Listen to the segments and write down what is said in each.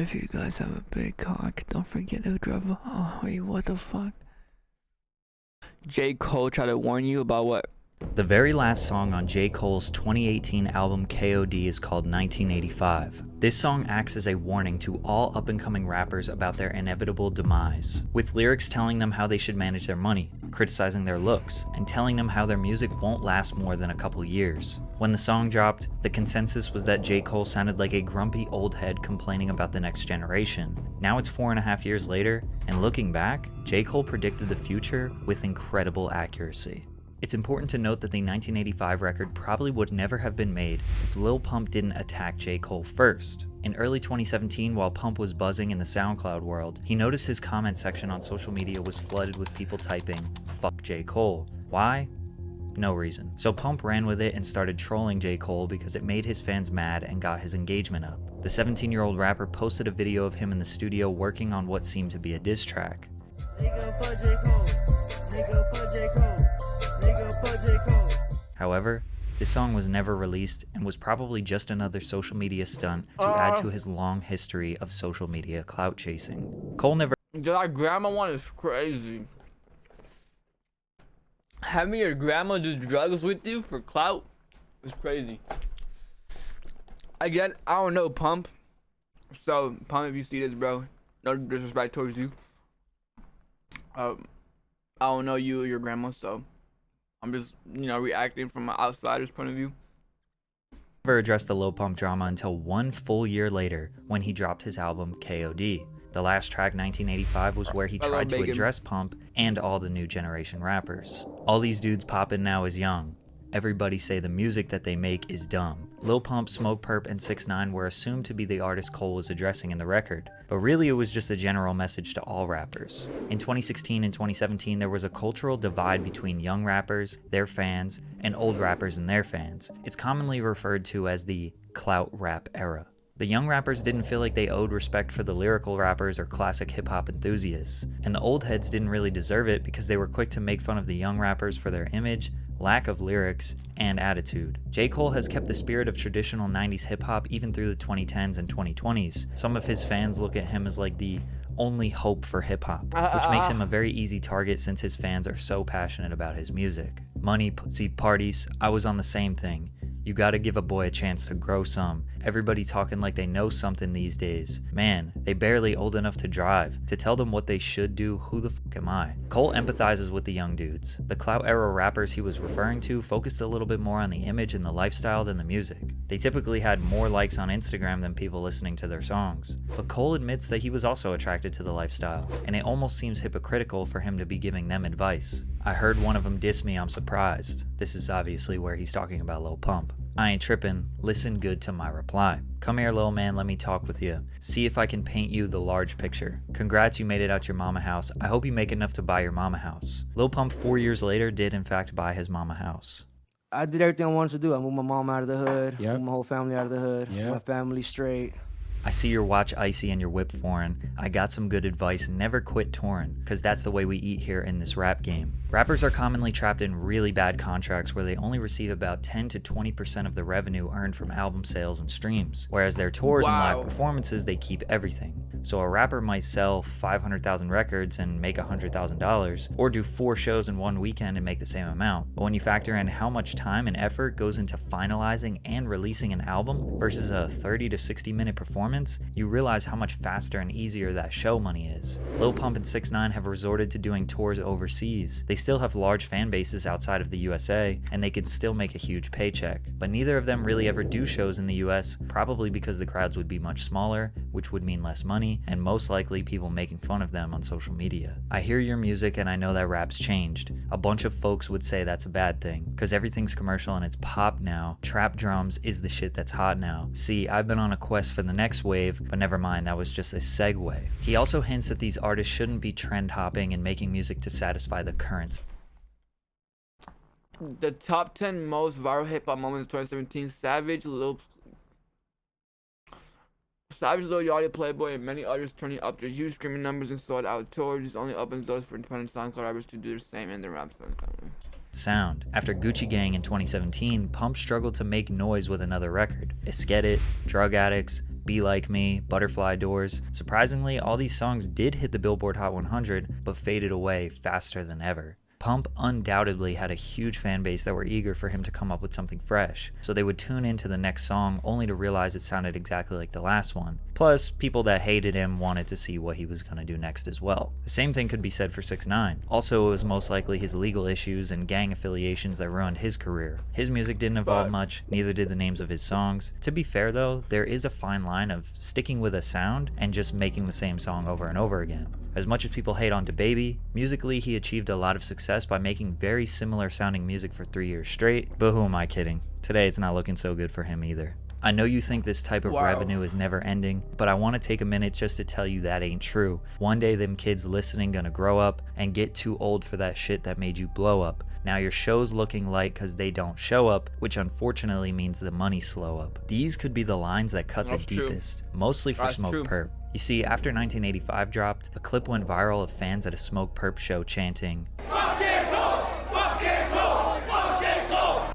If you guys have a big cock, don't forget to drop a. Oh, wait, what the fuck? J. Cole tried to warn you about what? The very last song on J. Cole's 2018 album KOD is called 1985. This song acts as a warning to all up-and-coming rappers about their inevitable demise, with lyrics telling them how they should manage their money, criticizing their looks, and telling them how their music won't last more than a couple years. When the song dropped, the consensus was that J. Cole sounded like a grumpy old head complaining about the next generation. Now it's 4.5 years later, and looking back, J. Cole predicted the future with incredible accuracy. It's important to note that the 1985 record probably would never have been made if Lil Pump didn't attack J. Cole first. In early 2017, while Pump was buzzing in the SoundCloud world, he noticed his comment section on social media was flooded with people typing, "Fuck J. Cole." Why? No reason. So Pump ran with it and started trolling J. Cole because it made his fans mad and got his engagement up. The 17-year-old rapper posted a video of him in the studio working on what seemed to be a diss track. However, this song was never released and was probably just another social media stunt to add to his long history of social media clout chasing. Cole never. That grandma one is crazy. Having your grandma do drugs with you for clout is crazy. Again, I don't know Pump. So, Pump, if you see this, bro, no disrespect towards you. I don't know you or your grandma, so I'm just, reacting from an outsider's point of view. Never addressed the Lil Pump drama until 1 full year later when he dropped his album KOD. The last track, 1985, was where he tried to address Pump and all the new generation rappers. All these dudes poppin' now is young. Everybody say the music that they make is dumb. Lil Pump, Smoke Perp, and 6ix9ine were assumed to be the artists Cole was addressing in the record, but really it was just a general message to all rappers. In 2016 and 2017, there was a cultural divide between young rappers, their fans, and old rappers and their fans. It's commonly referred to as the clout rap era. The young rappers didn't feel like they owed respect for the lyrical rappers or classic hip-hop enthusiasts, and the old heads didn't really deserve it because they were quick to make fun of the young rappers for their image, lack of lyrics, and attitude. J. Cole has kept the spirit of traditional 90s hip-hop even through the 2010s and 2020s. Some of his fans look at him as like the only hope for hip-hop, which makes him a very easy target since his fans are so passionate about his music. Money, pussy, parties, I was on the same thing. You gotta give a boy a chance to grow some. Everybody talking like they know something these days. Man, they barely old enough to drive. To tell them what they should do, who the fuck am I? Cole empathizes with the young dudes. The clout era rappers he was referring to focused a little bit more on the image and the lifestyle than the music. They typically had more likes on Instagram than people listening to their songs. But Cole admits that he was also attracted to the lifestyle, and it almost seems hypocritical for him to be giving them advice. I heard one of them diss me, I'm surprised. This is obviously where he's talking about Lil Pump. I ain't trippin', listen good to my reply. Come here, little man, let me talk with you. See if I can paint you the large picture. Congrats, you made it out your mama house. I hope you make enough to buy your mama house. Lil Pump 4 years later did in fact buy his mama house. I did everything I wanted to do. I moved my mom out of the hood, moved my whole family out of the hood, my family straight. I see your watch icy and your whip foreign. I got some good advice, never quit touring, cause that's the way we eat here in this rap game. Rappers are commonly trapped in really bad contracts where they only receive about 10 to 20% of the revenue earned from album sales and streams, whereas their tours and live performances, they keep everything. So a rapper might sell 500,000 records and make $100,000, or do 4 shows in one weekend and make the same amount. But when you factor in how much time and effort goes into finalizing and releasing an album versus a 30 to 60 minute performance, you realize how much faster and easier that show money is. Lil Pump and 6ix9ine have resorted to doing tours overseas. They still have large fan bases outside of the USA, and they can still make a huge paycheck. But neither of them really ever do shows in the US, probably because the crowds would be much smaller, which would mean less money, and most likely people making fun of them on social media. I hear your music and I know that rap's changed. A bunch of folks would say that's a bad thing, because everything's commercial and it's pop now. Trap drums is the shit that's hot now. See, I've been on a quest for the next wave, but never mind, that was just a segue. He also hints that these artists shouldn't be trend hopping and making music to satisfy the current. The top 10 most viral hip hop moments of 2017: Savage, Lil Yachty, Playboy, and many others turning up their huge streaming numbers and sold out tours. This only opens doors for independent SoundCloud rappers to do the same in their rap songs. sound. After Gucci Gang in 2017, Pump struggled to make noise with another record. Get It, Drug Addicts, Be Like Me, Butterfly Doors. Surprisingly, all these songs did hit the Billboard Hot 100, but faded away faster than ever. Pump undoubtedly had a huge fan base that were eager for him to come up with something fresh, so they would tune into the next song only to realize it sounded exactly like the last one. Plus, people that hated him wanted to see what he was going to do next as well. The same thing could be said for 6ix9ine. Also, it was most likely his legal issues and gang affiliations that ruined his career. His music didn't evolve much, neither did the names of his songs. To be fair though, there is a fine line of sticking with a sound and just making the same song over and over again. As much as people hate on DaBaby, musically he achieved a lot of success by making very similar sounding music for 3 years straight, but who am I kidding? Today it's not looking so good for him either. I know you think this type of revenue is never ending, but I want to take a minute just to tell you that ain't true. One day them kids listening gonna grow up and get too old for that shit that made you blow up. Now your show's looking light cause they don't show up, which unfortunately means the money slow up. These could be the lines that cut the deepest, mostly for Smoke Perp. You see, after 1985 dropped, a clip went viral of fans at a Smoke Perp show chanting,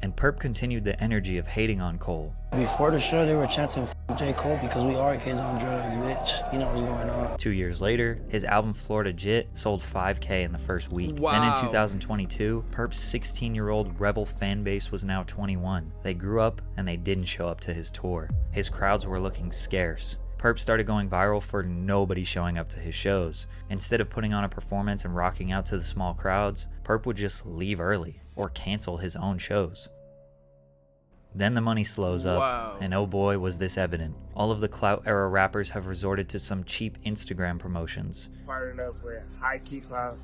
and Perp continued the energy of hating on Cole. Before the show, they were chanting J. Cole because we are kids on drugs, bitch. You know what's going on. 2 years later, his album Florida Jit sold 5K in the first week. Then in 2022, Perp's 16-year-old rebel fan base was now 21. They grew up and they didn't show up to his tour. His crowds were looking scarce. Perp started going viral for nobody showing up to his shows. Instead of putting on a performance and rocking out to the small crowds, Perp would just leave early or cancel his own shows. Then the money slows up, and oh boy was this evident. All of the clout era rappers have resorted to some cheap Instagram promotions. Partnered up with High Key Clout,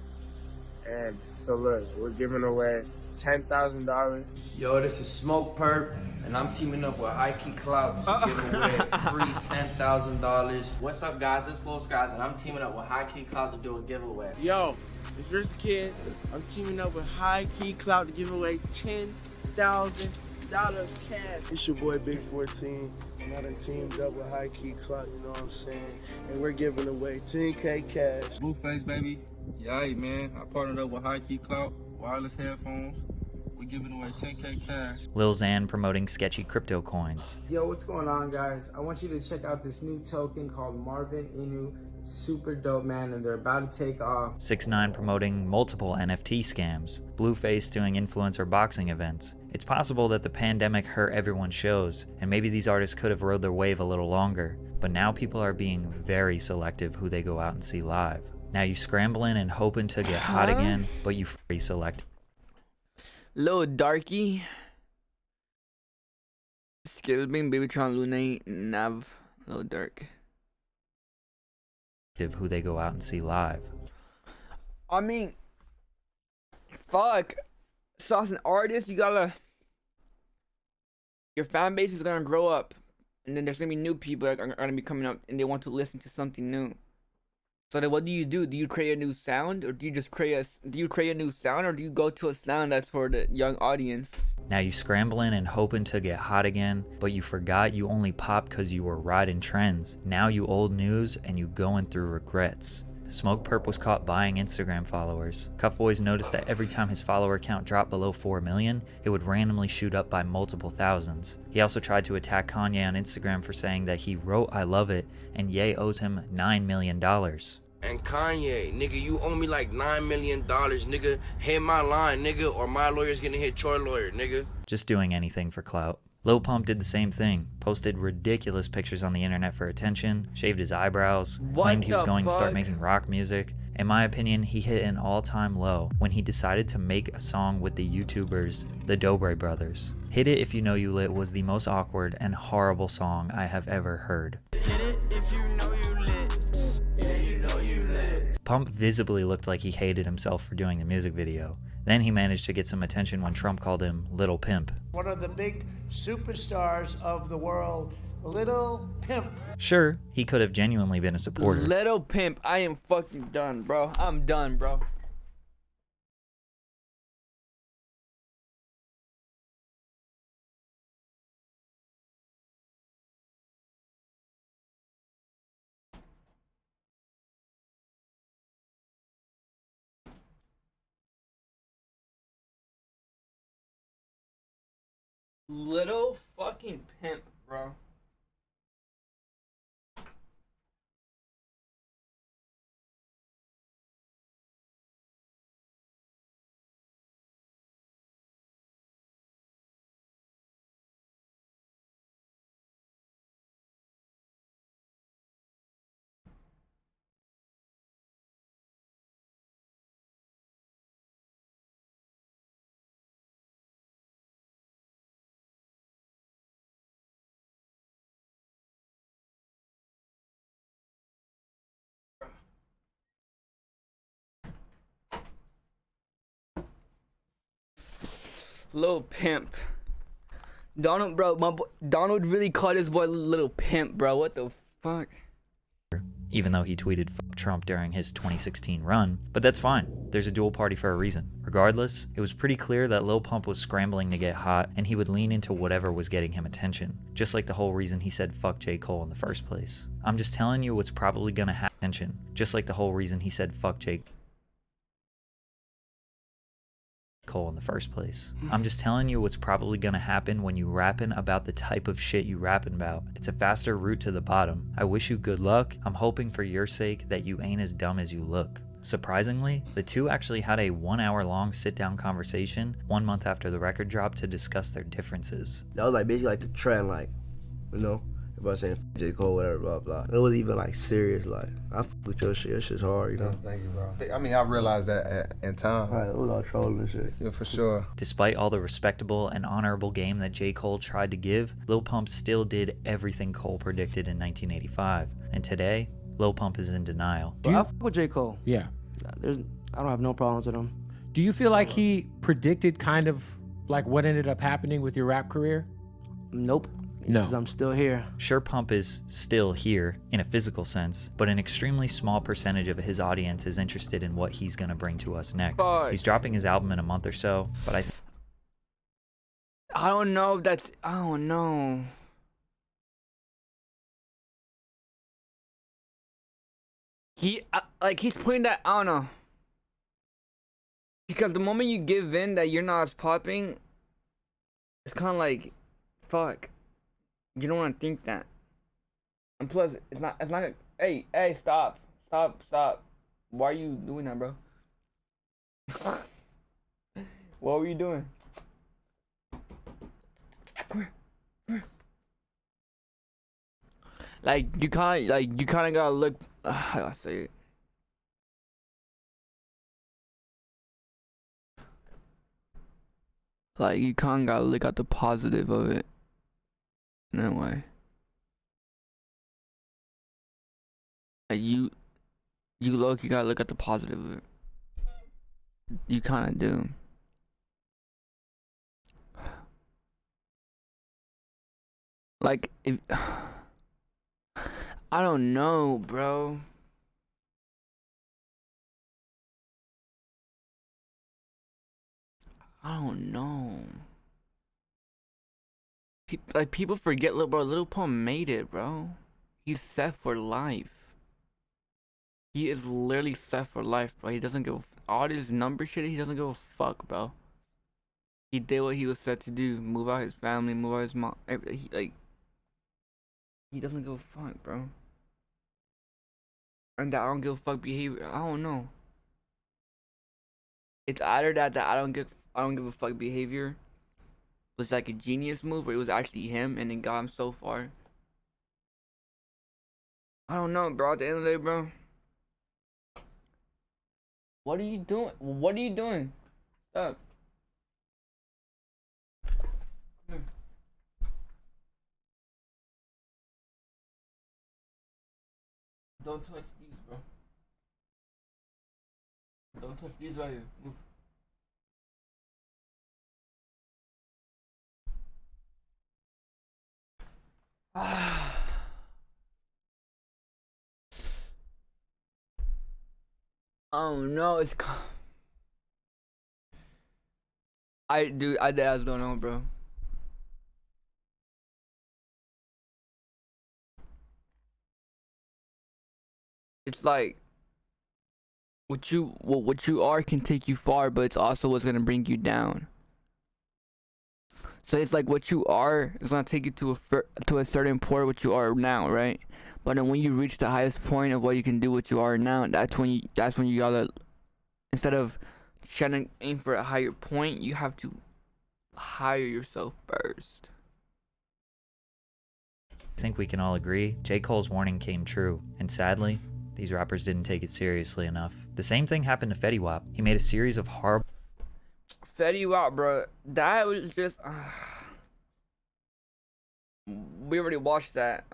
and so look, we're giving away $10,000. Yo, this is Smoke Perp, and I'm teaming up with High Key Clout to give away a free $10,000. What's up, guys? It's Lil Skies, and I'm teaming up with High Key Clout to do a giveaway. Yo, it's Rich the Kid. I'm teaming up with High Key Clout to give away $10,000 cash. It's your boy Big 14. And I done teamed up with High Key Clout, you know what I'm saying? And we're giving away 10K cash. Blueface, baby. Yeah, hey, man. I partnered up with High Key Clout, wireless headphones. We're giving away 10K cash. Lil Xan promoting sketchy crypto coins. Yo, what's going on, guys? I want you to check out this new token called Marvin Inu. It's super dope, man, and they're about to take off. 6ix9ine promoting multiple NFT scams. Blueface doing influencer boxing events. It's possible that the pandemic hurt everyone's shows, and maybe these artists could have rode their wave a little longer, but now people are being very selective who they go out and see live. Now you scrambling and hoping to get hot again, but you free select. Lil Darky. Skill being Babytron Lunate Nav. Lil Dark. Who they go out and see live. I mean, fuck. So as an artist, you gotta. Your fan base is gonna grow up, and then there's gonna be new people that are gonna be coming up, and they want to listen to something new. So then, what do? Do you create a new sound, or do you just create a new sound, or do you go to a sound that's for the young audience? Now you scrambling and hoping to get hot again, but you forgot you only popped cause you were riding trends. Now you old news and you going through regrets. Smoke Perp was caught buying Instagram followers. Cuff Boys noticed that every time his follower count dropped below 4 million, it would randomly shoot up by multiple thousands. He also tried to attack Kanye on Instagram for saying that he wrote I love it and Ye owes him $9 million. And Kanye, nigga, you owe me like $9 million, nigga. Hit my line, nigga, or my lawyer's gonna hit your lawyer, nigga. Just doing anything for clout. Lil Pump did the same thing, posted ridiculous pictures on the internet for attention, shaved his eyebrows, claimed he was going to start making rock music. In my opinion, he hit an all-time low when he decided to make a song with the YouTubers, the Dobre Brothers. Hit It If You Know You Lit was the most awkward and horrible song I have ever heard. Hit it if you know you lit. Yeah, you know you lit. Pump visibly looked like he hated himself for doing the music video. Then he managed to get some attention when Trump called him Little Pimp. One of the big superstars of the world, Little Pimp. Sure, he could have genuinely been a supporter. Little Pimp, I am fucking done, bro. I'm done, bro. Little fucking pimp, bro. Little pimp. Donald, bro, Donald really called his boy little pimp, bro. What the fuck? Even though he tweeted "fuck Trump" during his 2016 run, but that's fine. There's a dual party for a reason. Regardless, it was pretty clear that Lil Pump was scrambling to get hot, and he would lean into whatever was getting him attention, just like the whole reason he said "fuck J. Cole" in the first place. I'm just telling you what's probably gonna have attention, just like the whole reason he said "fuck J. Cole" in the first place. I'm just telling you what's probably gonna happen when you rapping about the type of shit you rapping about. It's a faster route to the bottom. I wish you good luck. I'm hoping for your sake that you ain't as dumb as you look. Surprisingly, the two actually had a 1 hour long sit down conversation 1 month after the record dropped to discuss their differences. That was like basically like the trend, like, you know, everybody saying F J. Cole, whatever, blah, blah. It wasn't even like serious, like, I fuck with your shit, your shit's hard, you know? Thank you, bro. I mean, I realized that in time. Right, it was all trolling and shit. Yeah, for sure. Despite all the respectable and honorable game that J. Cole tried to give, Lil Pump still did everything Cole predicted in 1985. And today, Lil Pump is in denial. I fuck with J. Cole. Yeah. I don't have no problems with him. Do you feel like he predicted kind of like what ended up happening with your rap career? Nope. No. Because I'm still here. Sure, Pump is still here in a physical sense, but an extremely small percentage of his audience is interested in what he's gonna bring to us next. Fuck. He's dropping his album in a month or so, but I don't know if that's. I don't know. He's putting that. I don't know. Because the moment you give in that you're not as popping, it's kind of like, fuck. You don't want to think that. And plus, it's not. Hey, stop. Why are you doing that, bro? What were you doing? Come here. Like you kind of gotta look. How do I say it? Like you kind of gotta look at the positive of it. In a way. Like you look. You gotta look at the positive of it. You kind of do. Like if. I don't know, bro. I don't know. People forget, Lil Pump made it, bro. He's set for life. He is literally set for life, bro. He doesn't give all this number shit. He doesn't give a fuck, bro. He did what he was set to do. Move out his family, move out his mom. He doesn't give a fuck, bro. And that I don't give a fuck behavior. I don't know. It's either that I don't give a fuck behavior was like a genius move, or it was actually him and it got him so far. I don't know, bro. At the end of the day, bro. What are you doing? What are you doing? Stop. Come here. Don't touch these, bro. Don't touch these right here. Move. Oh no, it's. I just don't know, bro. It's like what you are can take you far, but it's also what's gonna bring you down. So it's like what you are is gonna take you to a certain point what you are now, right? But then when you reach the highest point of what you can do, what you are now, that's when you gotta, instead of trying to aim for a higher point, you have to hire yourself first. I think we can all agree, J. Cole's warning came true, and sadly, these rappers didn't take it seriously enough. The same thing happened to Fetty Wap. He made a series of horrible... Fetty Wap, bro, that was just... we already watched that.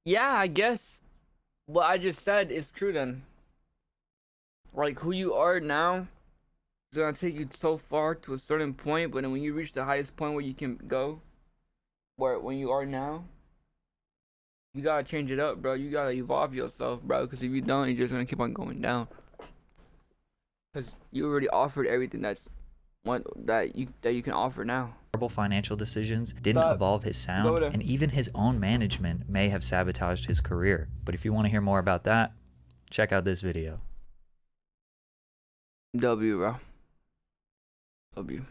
Yeah, I guess what I just said is true then. Like, who you are now is gonna take you so far to a certain point, but then when you reach the highest point where you can go, when you are now, you gotta change it up, bro. You gotta evolve yourself, bro, because if you don't, you're just gonna keep on going down. Because you already offered everything that you can offer now. Horrible financial decisions didn't evolve his sound, and even his own management may have sabotaged his career. But if you want to hear more about that, check out this video. W, bro. W.